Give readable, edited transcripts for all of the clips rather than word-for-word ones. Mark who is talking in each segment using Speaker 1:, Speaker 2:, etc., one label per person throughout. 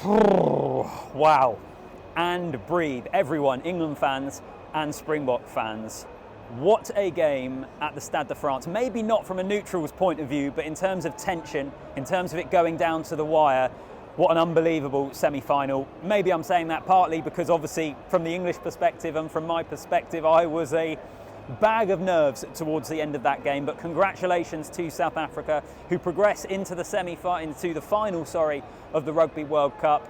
Speaker 1: Wow. And breathe, everyone, England fans and Springbok fans. What a game at the Stade de France. Maybe not from a neutral's point of view, but in terms of tension, in terms of it going down to the wire, what an unbelievable semi-final. Maybe I'm saying that partly because obviously from the English perspective and from my perspective, I was a bag of nerves towards the end of that game. But congratulations to South Africa, who progress into the final of the Rugby World Cup.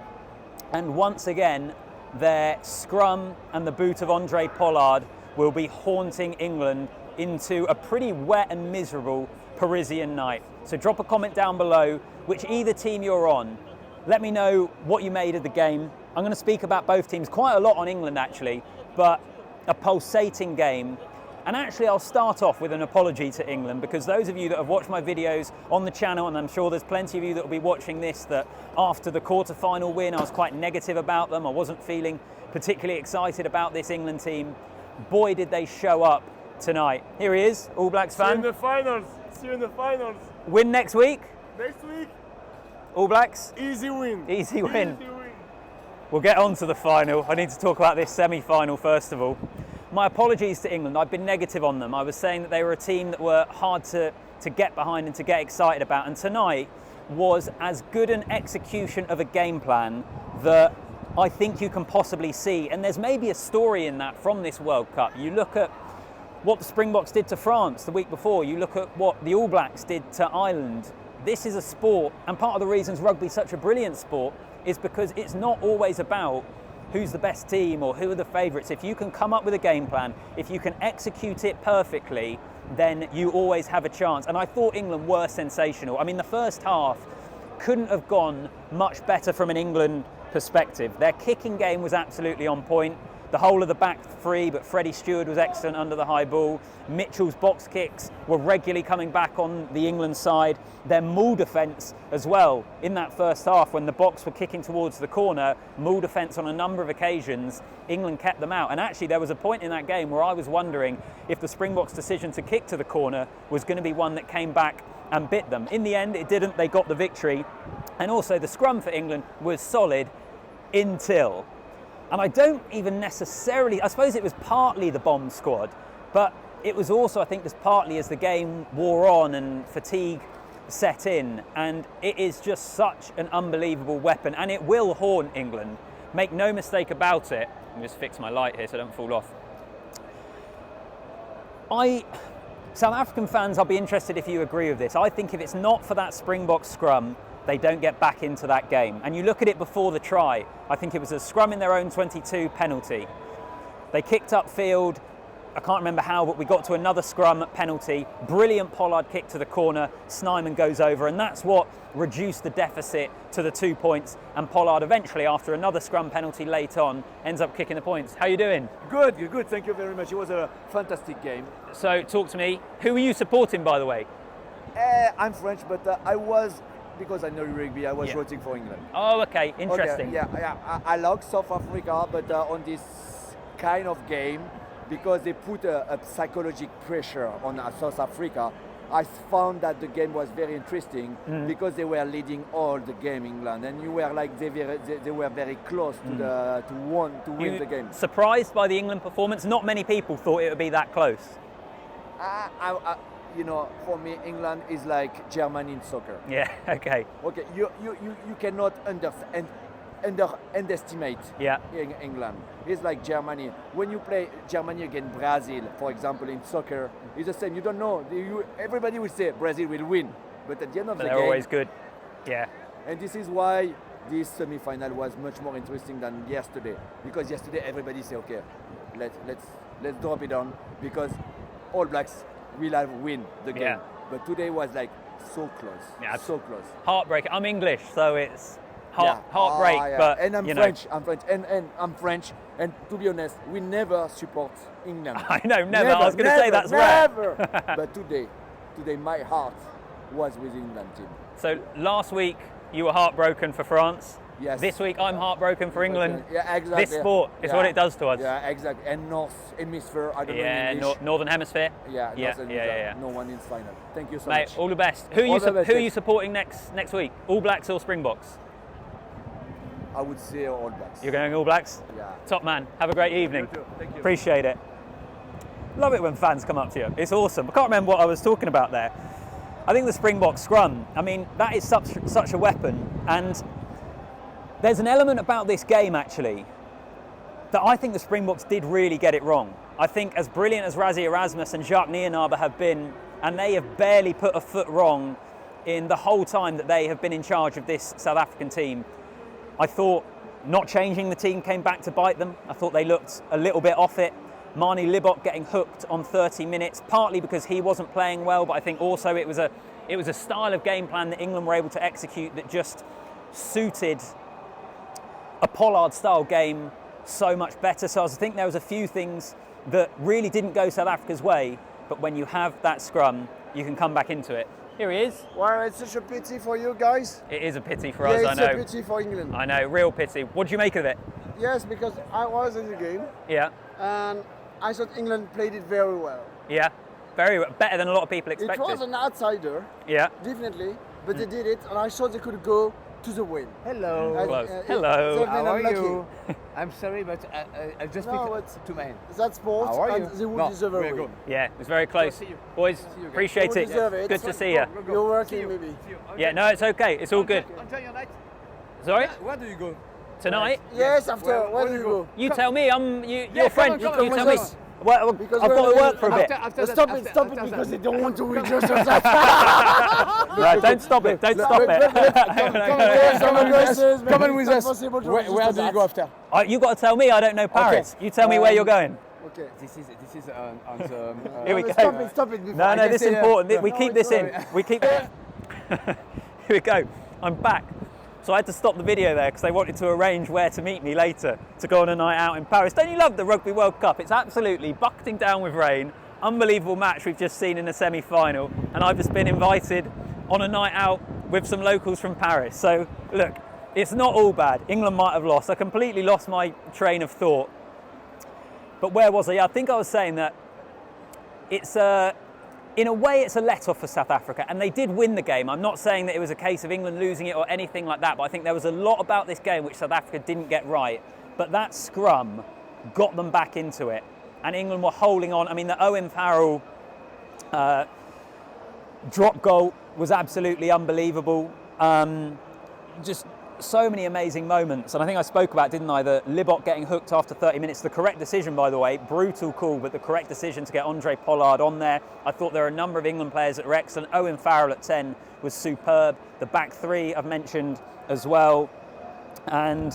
Speaker 1: And once again, their scrum and the boot of Andre Pollard will be haunting England into a pretty wet and miserable Parisian night. So drop a comment down below which either team you're on. Let me know what you made of the game. I'm going to speak about both teams, quite a lot on England actually, but a pulsating game. And actually I'll start off with an apology to England, because those of you that have watched my videos on the channel, and I'm sure there's plenty of you that will be watching this, that after the quarter-final win I was quite negative about them. I wasn't feeling particularly excited about this England team. Boy, did they show up tonight. Here he is, All Blacks fan.
Speaker 2: See you in the finals. See you in the finals.
Speaker 1: Win next week?
Speaker 2: Next week.
Speaker 1: All Blacks?
Speaker 2: Easy win.
Speaker 1: Easy win.
Speaker 2: Easy win.
Speaker 1: We'll get on to the final. I need to talk about this semi-final first of all. My apologies to England. I've been negative on them. I was saying that they were a team that were hard to get behind and to get excited about. And tonight was as good an execution of a game plan that I think you can possibly see. And there's maybe a story in that from this World Cup. You look at what the Springboks did to France the week before. You look at what the All Blacks did to Ireland. This is a sport, and part of the reasons rugby is such a brilliant sport is because it's not always about who's the best team or who are the favourites. If you can come up with a game plan, if you can execute it perfectly, then you always have a chance. And I thought England were sensational. I mean, the first half couldn't have gone much better from an England perspective. Their kicking game was absolutely on point. The whole of the back three, but Freddie Stewart was excellent under the high ball. Mitchell's box kicks were regularly coming back on the England side. Their maul defence as well in that first half, when the Boks were kicking towards the corner, maul defence on a number of occasions, England kept them out. And actually there was a point in that game where I was wondering if the Springboks' decision to kick to the corner was going to be one that came back and bit them. In the end it didn't, they got the victory. And also the scrum for England was solid until... And I don't even necessarily, I suppose it was partly the bomb squad, but it was also, I think, just partly as the game wore on and fatigue set in. And it is just such an unbelievable weapon, and it will haunt England. Make no mistake about it. Let me just fix my light here so I don't fall off. South African fans, I'll be interested if you agree with this. I think if it's not for that Springbok scrum, they don't get back into that game. And you look at it before the try, I think it was a scrum in their own 22 penalty. They kicked upfield, I can't remember how, but we got to another scrum penalty. Brilliant Pollard kick to the corner, Snyman goes over, and that's what reduced the deficit to the 2 points. And Pollard eventually, after another scrum penalty late on, ends up kicking the points. How you doing?
Speaker 3: Good, you're good, thank you very much. It was a fantastic game.
Speaker 1: So talk to me, who were you supporting, by the way?
Speaker 3: I'm French, but I was, because I know rugby, I was rooting for England.
Speaker 1: Oh, okay, interesting.
Speaker 3: Okay, I like South Africa, but on this kind of game, because they put a psychological pressure on South Africa, I found that the game was very interesting because they were leading all the game, England, and you were like they were very close to win the game.
Speaker 1: Surprised by the England performance? Not many people thought it would be that close.
Speaker 3: You know, for me, England is like Germany in soccer.
Speaker 1: Yeah. Okay.
Speaker 3: Okay. You cannot underestimate England. It's like Germany. When you play Germany against Brazil, for example, in soccer, it's the same. You don't know. Everybody will say Brazil will win, but at the end of the game,
Speaker 1: they're always good. Yeah.
Speaker 3: And this is why this semi-final was much more interesting than yesterday, because yesterday everybody said, okay, let's drop it down because All Blacks will have win the game. But today was like so close. Yeah, so close.
Speaker 1: Heartbreak. I'm English, so it's heartbreak. But
Speaker 3: and I'm French. And I'm French. And to be honest, we never support England.
Speaker 1: I know, never. I was going to say that's rare.
Speaker 3: Never. But today my heart was with England team.
Speaker 1: So last week you were heartbroken for France.
Speaker 3: Yes.
Speaker 1: This week I'm heartbroken for England.
Speaker 3: Yeah, exactly.
Speaker 1: This sport is what it does to us.
Speaker 3: Yeah, exactly. And North Hemisphere, I don't know in English.
Speaker 1: Northern Hemisphere.
Speaker 3: Yeah. No one in final. Thank you so
Speaker 1: much. Mate, all the best. Who are you supporting next week? All Blacks or Springboks?
Speaker 3: I would say All Blacks.
Speaker 1: You're going All Blacks?
Speaker 3: Yeah.
Speaker 1: Top man. Have a great evening.
Speaker 2: You too. Thank you.
Speaker 1: Appreciate it. Love it when fans come up to you. It's awesome. I can't remember what I was talking about there. I think the Springboks scrum, I mean, that is such a weapon. And there's an element about this game, actually, that I think the Springboks did really get it wrong. I think as brilliant as Rassie Erasmus and Jacques Nienaber have been, and they have barely put a foot wrong in the whole time that they have been in charge of this South African team, I thought not changing the team came back to bite them. I thought they looked a little bit off it. Marnie Libok getting hooked on 30 minutes, partly because he wasn't playing well, but I think also it was a style of game plan that England were able to execute that just suited a Pollard-style game so much better. So I think there was a few things that really didn't go South Africa's way, but when you have that scrum, you can come back into it. Here he is.
Speaker 4: Well, it's such a pity for you guys.
Speaker 1: It is a pity for us, I know.
Speaker 4: It's a pity for England.
Speaker 1: I know, real pity. What do you make of it?
Speaker 4: Yes, because I was in the game
Speaker 1: Yeah,
Speaker 4: and I thought England played it very well.
Speaker 1: yeah, very well. Better than a lot of people expected.
Speaker 4: It was an outsider,
Speaker 1: Yeah,
Speaker 4: definitely, but they did it, and I thought they could go to the win.
Speaker 5: Hello.
Speaker 4: And,
Speaker 1: close.
Speaker 4: they've
Speaker 1: Hello.
Speaker 4: been
Speaker 5: How are
Speaker 4: unlucky.
Speaker 5: you? I'm sorry, but I just
Speaker 4: No,
Speaker 5: picked
Speaker 4: it's-
Speaker 5: two men.
Speaker 4: That's sport,
Speaker 5: How are
Speaker 4: and
Speaker 5: you?
Speaker 4: they would
Speaker 5: No,
Speaker 4: deserve a
Speaker 5: we're
Speaker 4: win.
Speaker 5: good.
Speaker 1: yeah, it was very close.
Speaker 5: See you.
Speaker 1: Boys,
Speaker 5: See you again.
Speaker 1: appreciate
Speaker 4: You
Speaker 1: it.
Speaker 4: deserve it.
Speaker 1: Good to see you.
Speaker 4: You're working, maybe.
Speaker 1: Yeah, no, it's okay. It's all good.
Speaker 5: Enjoy your night.
Speaker 1: Sorry?
Speaker 5: Where do you go?
Speaker 1: Tonight?
Speaker 4: Yes, after, where do you go?
Speaker 1: You tell me. You're
Speaker 5: come
Speaker 1: French.
Speaker 5: on, come
Speaker 1: You
Speaker 5: on,
Speaker 1: tell
Speaker 5: come
Speaker 1: me.
Speaker 5: on.
Speaker 1: Well,
Speaker 4: Because
Speaker 1: I've got to
Speaker 4: we're-
Speaker 1: work for a bit.
Speaker 5: After that,
Speaker 4: Stop it,
Speaker 5: after-
Speaker 4: stop it,
Speaker 5: after
Speaker 4: because
Speaker 5: that.
Speaker 4: they don't want to win just as that.
Speaker 1: No, don't stop it. Don't stop it.
Speaker 4: Come on with us.
Speaker 5: Where do you go after?
Speaker 1: You got to tell me. I don't know Paris. You tell me where you're going.
Speaker 4: Okay.
Speaker 5: This is on the.
Speaker 1: Here we go.
Speaker 4: Stop it before.
Speaker 1: No, no,
Speaker 5: can
Speaker 1: this is
Speaker 5: say,
Speaker 1: important. We
Speaker 4: no,
Speaker 1: keep
Speaker 4: it's
Speaker 1: this in. We keep. Here we go. I'm back. So I had to stop the video there because they wanted to arrange where to meet me later to go on a night out in Paris. Don't you love the Rugby World Cup? It's absolutely bucketing down with rain. Unbelievable match we've just seen in the semi-final, and I've just been invited on a night out with some locals from Paris. So look, it's not all bad. England might have lost. I completely lost my train of thought. But where was I? Yeah, I think I was saying that it's in a way, it's a let-off for South Africa, and they did win the game. I'm not saying that it was a case of England losing it or anything like that, but I think there was a lot about this game which South Africa didn't get right. But that scrum got them back into it, and England were holding on. I mean, the Owen Farrell drop goal was absolutely unbelievable. Just so many amazing moments, and I think I spoke about, didn't I, the Libok getting hooked after 30 minutes. The correct decision, by the way, brutal call, but the correct decision to get Andre Pollard on there. I thought there were a number of England players that were excellent. Owen Farrell at 10 was superb. The back three I've mentioned as well. And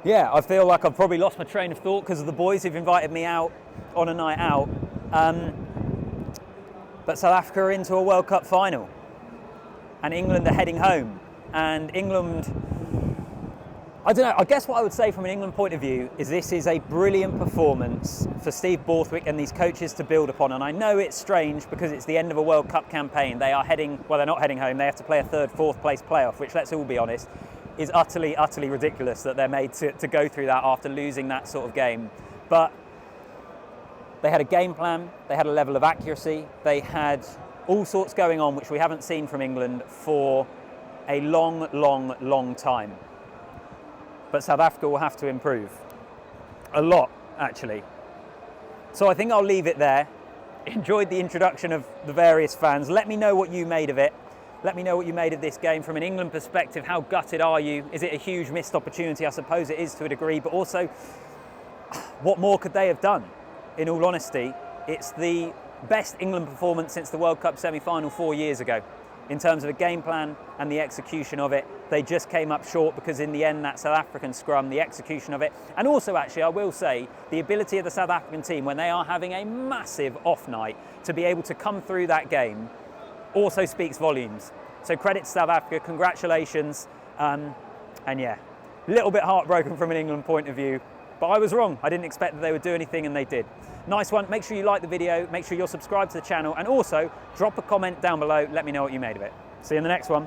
Speaker 1: yeah, I feel like I've probably lost my train of thought because of the boys who've invited me out on a night out. But South Africa are into a World Cup final, and England are heading home. And England, I don't know, I guess what I would say from an England point of view is this is a brilliant performance for Steve Borthwick and these coaches to build upon. And I know it's strange because it's the end of a World Cup campaign. They are heading, well, they're not heading home. They have to play a third, fourth place playoff, which, let's all be honest, is utterly, utterly ridiculous that they're made to go through that after losing that sort of game. But they had a game plan. They had a level of accuracy. They had all sorts going on, which we haven't seen from England for a long, long, long time. But South Africa will have to improve. A lot, actually. So I think I'll leave it there. Enjoyed the introduction of the various fans. Let me know what you made of it. Let me know what you made of this game from an England perspective. How gutted are you? Is it a huge missed opportunity? I suppose it is to a degree, but also, what more could they have done? In all honesty, it's the best England performance since the World Cup semi-final 4 years ago. In terms of a game plan and the execution of it, they just came up short because in the end that South African scrum, the execution of it, and also actually I will say the ability of the South African team when they are having a massive off night to be able to come through that game also speaks volumes. So credit to South Africa, congratulations, and yeah, a little bit heartbroken from an England point of view, but I was wrong. I didn't expect that they would do anything and they did. Nice one. Make sure you like the video, make sure you're subscribed to the channel, and also drop a comment down below. Let me know what you made of it. See you in the next one.